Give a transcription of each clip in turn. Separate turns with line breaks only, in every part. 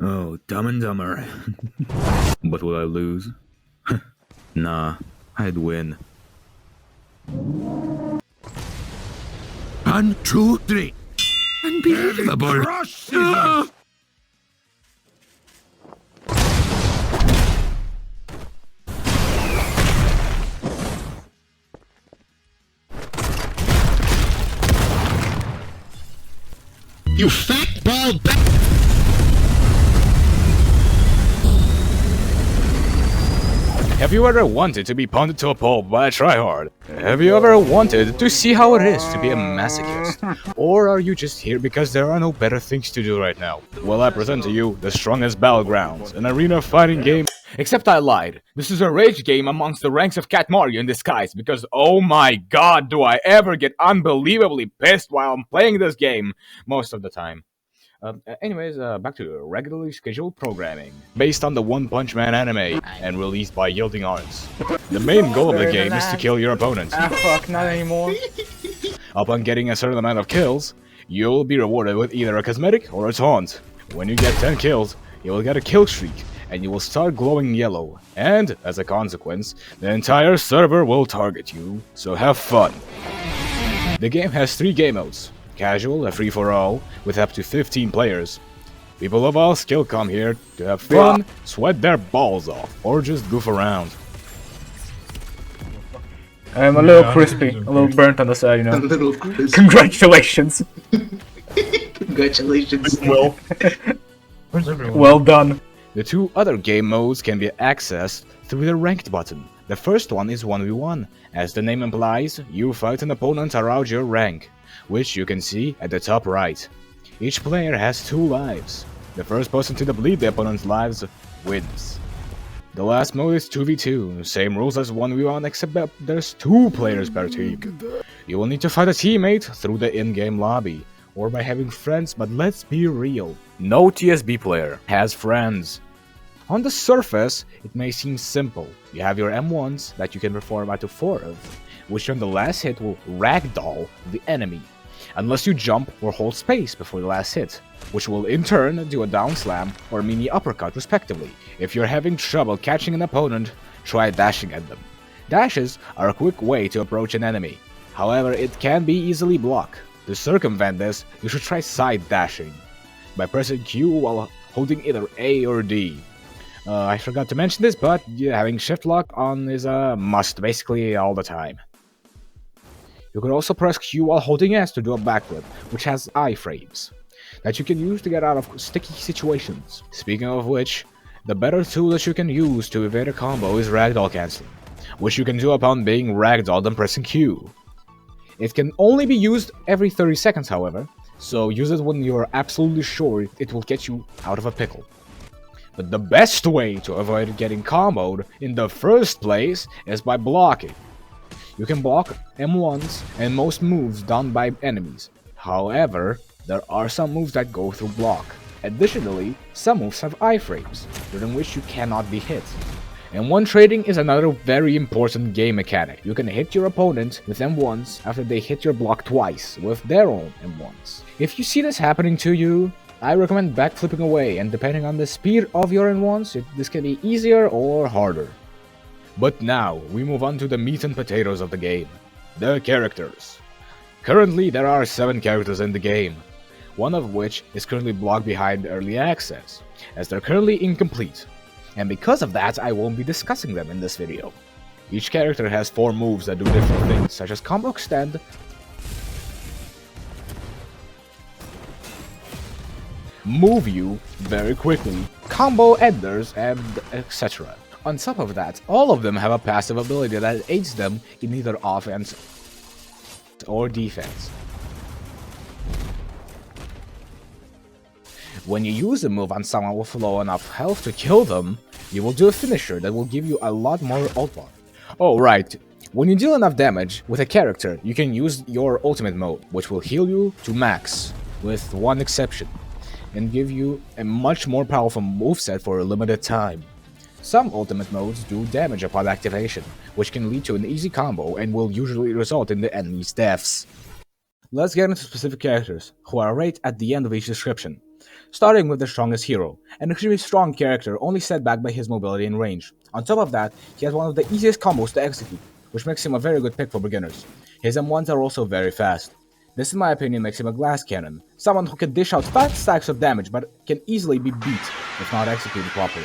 Oh, Dumb and Dumber. But will I lose? Nah, I'd win. 1, 2, 3. Unbelievable!
You fat bald bat!
Have you ever wanted to be pounded to a pulp by a tryhard? Have you ever wanted to see how it is to be a masochist? Or are you just here because there are no better things to do right now? Well, I present to you the strongest Battlegrounds, an arena fighting game. Except I lied. This is a rage game amongst the ranks of Cat Mario in disguise, because oh my god, do I ever get unbelievably pissed while I'm playing this game, most of the time. Anyways, back to regularly scheduled programming, based on the One Punch Man anime, and released by Yielding Arts. The main goal of the game is to kill your opponent.
Ah fuck, not anymore.
Upon getting a certain amount of kills, you'll be rewarded with either a cosmetic or a taunt. When you get 10 kills, you will get a kill streak, and you will start glowing yellow, and, as a consequence, the entire server will target you, so have fun. The game has 3 game modes. Casual, a free-for-all, with up to 15 players. People of all skill come here to have fun, sweat their balls off, or just goof around.
I'm a little crispy, a little burnt on the side, you know.
A little crispy.
Congratulations!
Congratulations.
Well,
Where's everyone?
well done.
The 2 other game modes can be accessed through the ranked button. The first one is 1v1. As the name implies, you fight an opponent around your rank, which you can see at the top right. Each player has 2 lives. The first person to deplete the opponent's lives wins. The last mode is 2v2, same rules as 1v1 except that there's 2 players per team. You will need to fight a teammate through the in-game lobby, or by having friends, but let's be real. No TSB player has friends. On the surface, it may seem simple. You have your M1s that you can perform up to 4 of, which on the last hit will ragdoll the enemy, unless you jump or hold space before the last hit, which will in turn do a down slam or mini uppercut respectively. If you're having trouble catching an opponent, try dashing at them. Dashes are a quick way to approach an enemy, however it can be easily blocked. To circumvent this, you should try side dashing, by pressing Q while holding either A or D. I forgot to mention this, but yeah, having shift lock on is a must basically all the time. You can also press Q while holding S to do a backflip, which has iframes that you can use to get out of sticky situations. Speaking of which, the better tool that you can use to evade a combo is ragdoll canceling, which you can do upon being ragdolled and pressing Q. It can only be used every 30 seconds, however, so use it when you are absolutely sure it will get you out of a pickle. But the best way to avoid getting comboed in the first place is by blocking. You can block M1s and most moves done by enemies. However, there are some moves that go through block. Additionally, some moves have iframes, during which you cannot be hit. M1 trading is another very important game mechanic. You can hit your opponent with M1s after they hit your block twice with their own M1s. If you see this happening to you, I recommend backflipping away, and depending on the speed of your M1s, this can be easier or harder. But now, we move on to the meat and potatoes of the game, the characters. Currently, there are 7 characters in the game, one of which is currently blocked behind early access, as they're currently incomplete, and because of that, I won't be discussing them in this video. Each character has 4 moves that do different things, such as combo extend, move you very quickly, combo enders, and etc. On top of that, all of them have a passive ability that aids them in either offense or defense. When you use a move on someone with low enough health to kill them, you will do a finisher that will give you a lot more ult bar. Oh right, when you deal enough damage with a character, you can use your ultimate mode, which will heal you to max, with one exception, and give you a much more powerful moveset for a limited time. Some ultimate modes do damage upon activation, which can lead to an easy combo and will usually result in the enemy's deaths. Let's get into specific characters, who are right at the end of each description. Starting with the strongest hero, an extremely strong character only set back by his mobility and range. On top of that, he has one of the easiest combos to execute, which makes him a very good pick for beginners. His M1s are also very fast. This in my opinion makes him a glass cannon, someone who can dish out fat stacks of damage but can easily be beat if not executed properly.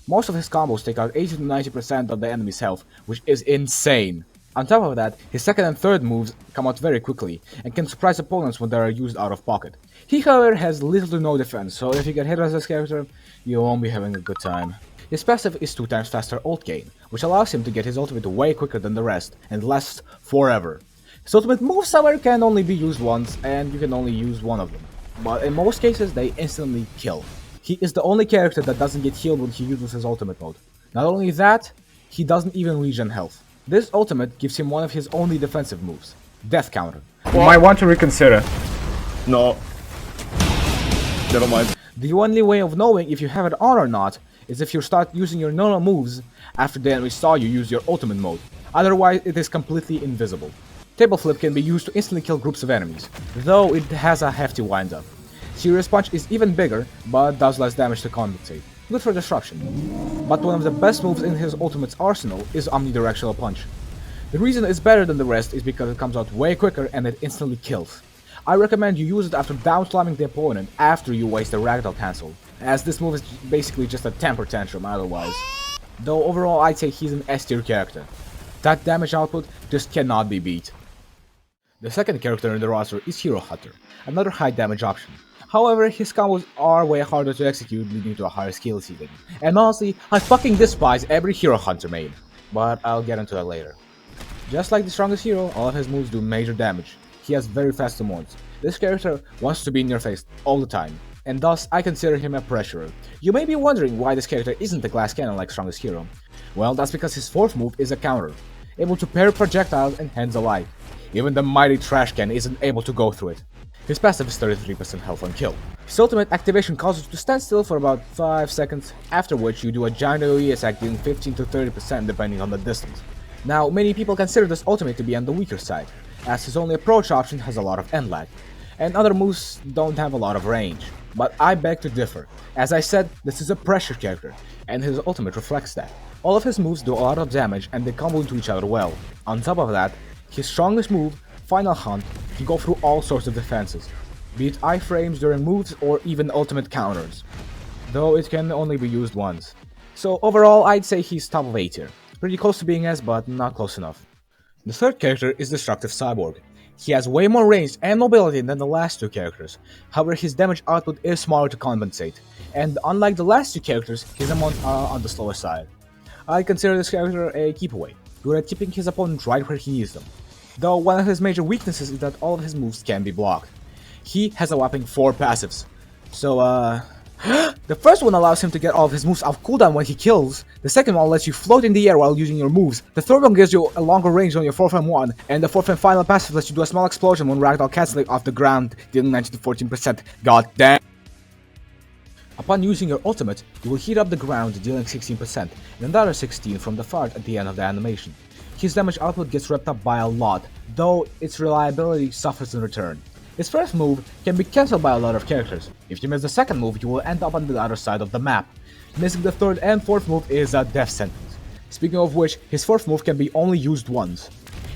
Most of his combos take out 80 to 90% of the enemy's health, which is insane. On top of that, his second and third moves come out very quickly and can surprise opponents when they are used out of pocket. He however has little to no defense, so if you get hit as this character, you won't be having a good time. His passive is 2 times faster ult gain, which allows him to get his ultimate way quicker than the rest and lasts forever. His ultimate moves however can only be used once and you can only use one of them, but in most cases they instantly kill. He is the only character that doesn't get healed when he uses his ultimate mode. Not only that, he doesn't even regen health. This ultimate gives him one of his only defensive moves, Death Counter.
You might want to reconsider.
No. Never mind.
The only way of knowing if you have it on or not is if you start using your normal moves after the enemy saw you use your ultimate mode. Otherwise, it is completely invisible. Table Flip can be used to instantly kill groups of enemies, though it has a hefty windup. Serious Punch is even bigger, but does less damage to compensate. Good for disruption. But one of the best moves in his ultimate's arsenal is Omnidirectional Punch. The reason it's better than the rest is because it comes out way quicker and it instantly kills. I recommend you use it after down slamming the opponent after you waste the ragdoll cancel, as this move is basically just a temper tantrum otherwise. Though overall I'd say he's an S tier character. That damage output just cannot be beat. The second character in the roster is Hero Hunter, another high damage option. However, his combos are way harder to execute, leading to a higher skill ceiling. And honestly, I fucking despise every Hero Hunter main, but I'll get into that later. Just like the strongest hero, all of his moves do major damage. He has very fast summons. This character wants to be in your face all the time, and thus I consider him a pressurer. You may be wondering why this character isn't a glass cannon like strongest hero. Well, that's because his fourth move is a counter, able to parry projectiles and hands alike. Even the mighty trash can isn't able to go through it. His passive is 33% health on kill. His ultimate activation causes you to stand still for about 5 seconds, after which you do a giant AoE attack dealing 15 to 30% depending on the distance. Now, many people consider this ultimate to be on the weaker side, as his only approach option has a lot of end lag, and other moves don't have a lot of range. But I beg to differ. As I said, this is a pressure character, and his ultimate reflects that. All of his moves do a lot of damage and they combo into each other well. On top of that, his strongest move, Final Hunt, can go through all sorts of defenses, be it iframes during moves or even ultimate counters, though it can only be used once. So overall I'd say he's top of A tier, pretty close to being S but not close enough. The third character is Destructive Cyborg. He has way more range and mobility than the last two characters, however his damage output is smaller to compensate, and unlike the last two characters, his amounts are on the slower side. I consider this character a keep away, good at keeping his opponent right where he needs them. Though one of his major weaknesses is that all of his moves can be blocked. He has a whopping 4 passives. So the first one allows him to get all of his moves off cooldown when he kills, the second one lets you float in the air while using your moves, the third one gives you a longer range on your 4th M1, and the 4th and final passive lets you do a small explosion when ragdoll cancelling off the ground, dealing 90 to 14%. God damn! Upon using your ultimate, you will heat up the ground, dealing 16%, and another 16 from the fart at the end of the animation. His damage output gets wrapped up by a lot, though its reliability suffers in return. His first move can be cancelled by a lot of characters. If you miss the second move, you will end up on the other side of the map. Missing the third and fourth move is a death sentence. Speaking of which, his fourth move can be only used once.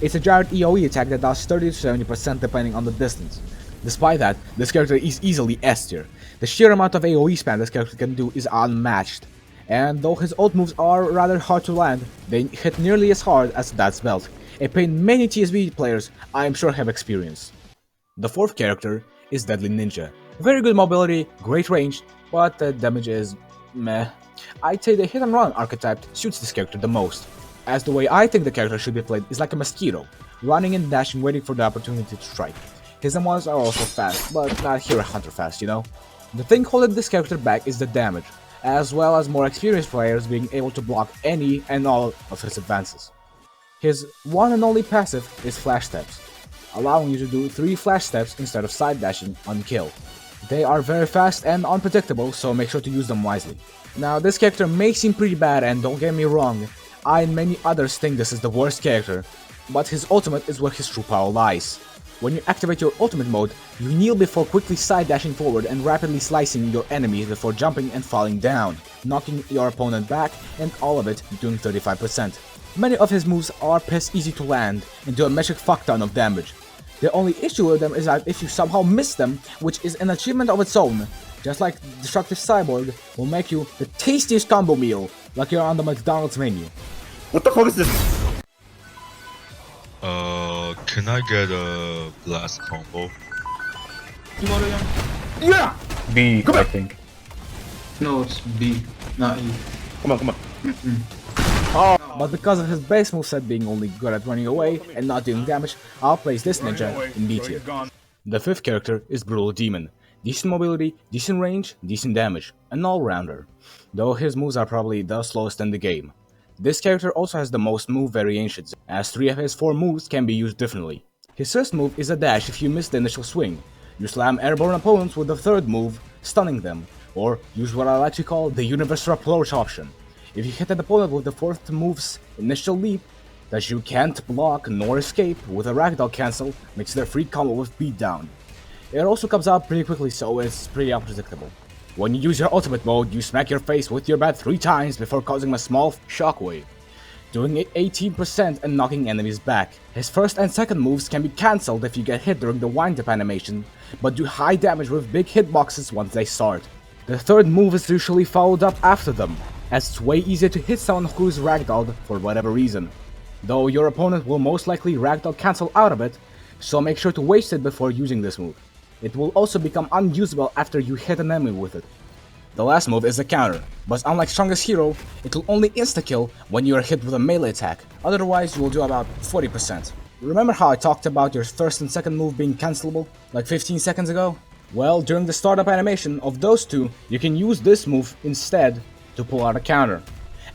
It's a giant AoE attack that does 30 to 70% depending on the distance. Despite that, this character is easily S tier. The sheer amount of AoE spam this character can do is unmatched. And though his ult moves are rather hard to land, they hit nearly as hard as Dad's Belt, a pain many TSB players I am sure have experienced. The fourth character is Deadly Ninja. Very good mobility, great range, but the damage is meh. I'd say the hit and run archetype suits this character the most, as the way I think the character should be played is like a mosquito, running and dashing waiting for the opportunity to strike. His M1s are also fast, but not Hero Hunter fast, you know? The thing holding this character back is the damage, as well as more experienced players being able to block any and all of his advances. His one and only passive is Flash Steps, allowing you to do 3 Flash Steps instead of side dashing on kill. They are very fast and unpredictable, so make sure to use them wisely. Now this character may seem pretty bad, and don't get me wrong, I and many others think this is the worst character, but his ultimate is where his true power lies. When you activate your ultimate mode, you kneel before quickly side dashing forward and rapidly slicing your enemies before jumping and falling down, knocking your opponent back, and all of it doing 35%. Many of his moves are piss easy to land and do a magic fuckton of damage. The only issue with them is that if you somehow miss them, which is an achievement of its own, just like Destructive Cyborg will make you the tastiest combo meal, like you're on the McDonald's menu.
What the fuck is this?
Can I get a blast combo?
Yeah!
B, I think.
No, it's B, not E.
Come on.
But because of his base moveset being only good at running away and not doing damage, I'll place this ninja in B tier. The fifth character is Brutal Demon. Decent mobility, decent range, decent damage, an all-rounder. Though his moves are probably the slowest in the game. This character also has the most move variations, as 3 of his 4 moves can be used differently. His first move is a dash if you miss the initial swing. You slam airborne opponents with the third move, stunning them, or use what I like to call the universal approach option. If you hit an opponent with the fourth move's initial leap, that you can't block nor escape with a ragdoll cancel, makes their free combo with beatdown. It also comes out pretty quickly, so it's pretty unpredictable. When you use your ultimate mode, you smack your face with your bat 3 times before causing a small shockwave, doing 18% and knocking enemies back. His first and second moves can be cancelled if you get hit during the wind-up animation, but do high damage with big hitboxes once they start. The third move is usually followed up after them, as it's way easier to hit someone who is ragdolled for whatever reason. Though your opponent will most likely ragdoll cancel out of it, so make sure to waste it before using this move. It will also become unusable after you hit an enemy with it. The last move is a counter, but unlike Strongest Hero, it will only insta-kill when you are hit with a melee attack, otherwise you will do about 40%. Remember how I talked about your first and second move being cancelable, like 15 seconds ago? Well, during the startup animation of those two, you can use this move instead to pull out a counter.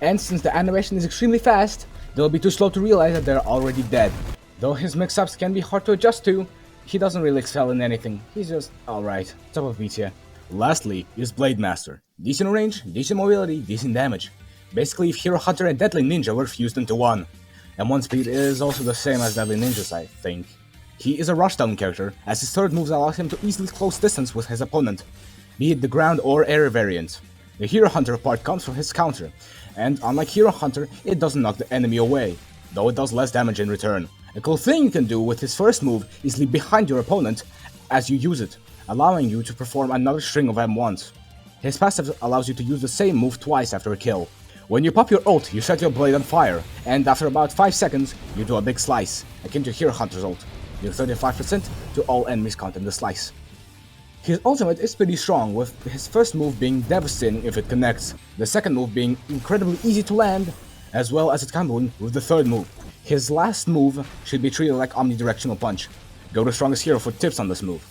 And since the animation is extremely fast, they'll be too slow to realize that they're already dead. Though his mix-ups can be hard to adjust to, he doesn't really excel in anything, he's just alright, top of B tier. Lastly is Blade Master. Decent range, decent mobility, decent damage. Basically if Hero Hunter and Deadly Ninja were fused into one. And one speed is also the same as Deadly Ninja's, I think. He is a rushdown character, as his third moves allow him to easily close distance with his opponent, be it the ground or air variant. The Hero Hunter part comes from his counter, and unlike Hero Hunter, it doesn't knock the enemy away, though it does less damage in return. A cool thing you can do with his first move is leap behind your opponent as you use it, allowing you to perform another string of M1s. His passive allows you to use the same move twice after a kill. When you pop your ult, you set your blade on fire, and after about 5 seconds, you do a big slice, akin to Hero Hunter's ult, doing 35% to all enemies caught in the slice. His ultimate is pretty strong, with his first move being devastating if it connects, the second move being incredibly easy to land, as well as it comboing with the third move. His last move should be treated like omnidirectional punch. Go to Strongest Hero for tips on this move.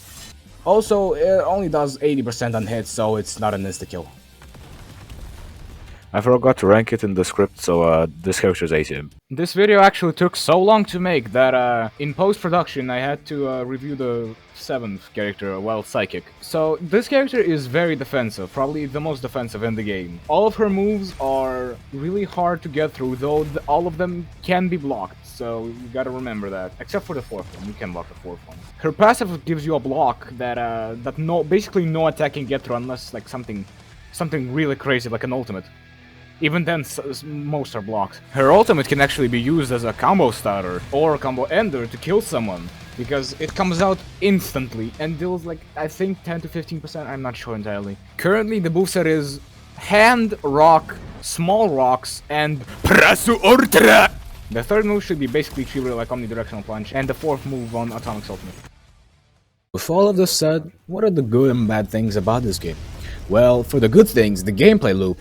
Also, it only does 80% on hits, so it's not an insta-kill.
I forgot to rank it in the script, so this character is A tier.
This video actually took so long to make that in post-production I had to review the 7th character, well, Psychic. So this character is very defensive, probably the most defensive in the game. All of her moves are really hard to get through, though all of them can be blocked, so you gotta remember that. Except for the 4th one, you can block the 4th one. Her passive gives you a block that basically no attack can get through unless like something really crazy like an ultimate. Even then, most are blocked. Her ultimate can actually be used as a combo starter or a combo ender to kill someone, because it comes out instantly and deals like, I think 10 to 15%, I'm not sure entirely. Currently the moveset is Hand, Rock, Small Rocks, and Prasu Ultra! The third move should be basically treated like omnidirectional punch, and the 4th move on Atomic's ultimate. With all of this said, what are the good and bad things about this game? Well, for the good things, the gameplay loop.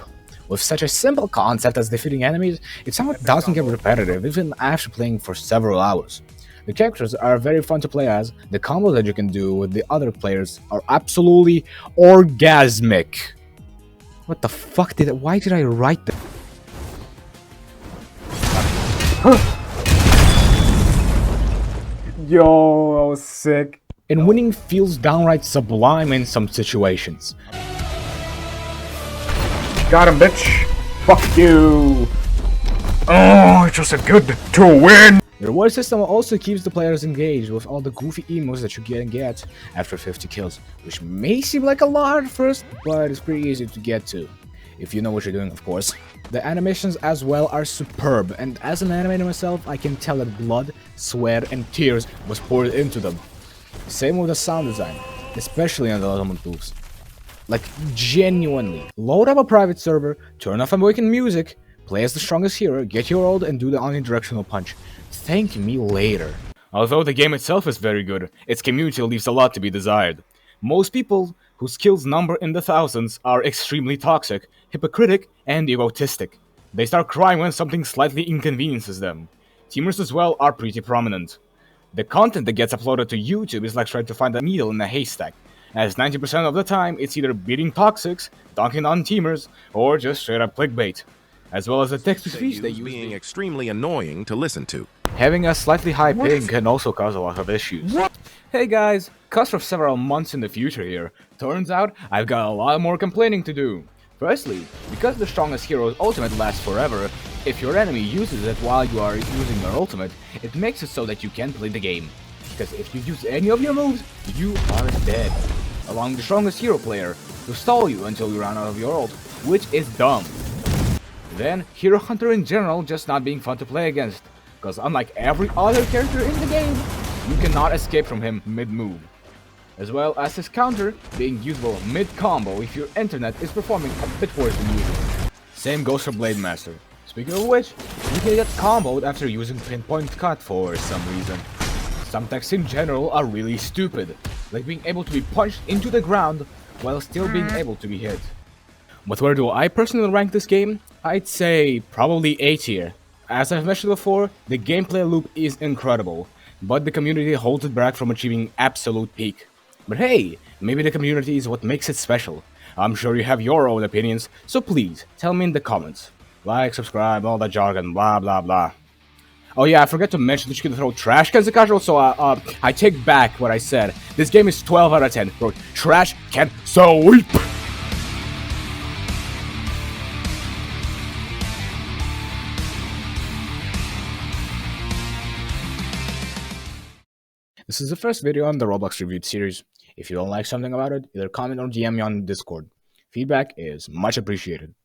With such a simple concept as defeating enemies, it somewhat doesn't get repetitive even after playing for several hours. The characters are very fun to play as, the combos that you can do with the other players are absolutely orgasmic. What the fuck why did I write that?
Yo, I was sick.
And winning feels downright sublime in some situations.
Got him, bitch. Fuck you. Oh, it's just so good to win.
The reward system also keeps the players engaged with all the goofy emotes that you can get after 50 kills, which may seem like a lot at first, but it's pretty easy to get to, if you know what you're doing, of course. The animations as well are superb, and as an animator myself, I can tell that blood, sweat, and tears was poured into them. Same with the sound design, especially on the ultimate moves. Like, genuinely. Load up a private server, turn off American music, play as the strongest hero, get your ult, and do the omnidirectional punch. Thank me later. Although the game itself is very good, its community leaves a lot to be desired. Most people whose skills number in the thousands are extremely toxic, hypocritic, and egotistic. They start crying when something slightly inconveniences them. Teamers as well are pretty prominent. The content that gets uploaded to YouTube is like trying to find a needle in a haystack, as 90% of the time it's either beating toxics, dunking on teamers, or just straight up clickbait. As well as the text-to-speech they use
being extremely annoying to listen to.
Having a slightly high ping can also cause a lot of issues. Hey guys, Kust for several months in the future here. Turns out, I've got a lot more complaining to do. Firstly, because the strongest hero's ultimate lasts forever, if your enemy uses it while you are using your ultimate, it makes it so that you can't play the game. Because if you use any of your moves, you are dead. Allowing the strongest hero player to stall you until you run out of your ult, which is dumb. Then, Hero Hunter in general just not being fun to play against, because unlike every other character in the game, you cannot escape from him mid-move. As well as his counter being usable mid-combo if your internet is performing a bit worse than usual. Same goes for Blade Master. Speaking of which, you can get comboed after using Pinpoint Cut for some reason. Some techs in general are really stupid, like being able to be punched into the ground while still being able to be hit. But where do I personally rank this game? I'd say probably A tier. As I've mentioned before, the gameplay loop is incredible, but the community holds it back from achieving absolute peak. But hey, maybe the community is what makes it special. I'm sure you have your own opinions, so please, tell me in the comments. Like, subscribe, all that jargon, blah blah blah. Oh yeah, I forgot to mention that you can throw trash cans at casual, so I take back what I said. This game is 12 out of 10. Bro, trash can sweep! This is the first video on the Roblox Reviewed series. If you don't like something about it, either comment or DM me on Discord. Feedback is much appreciated.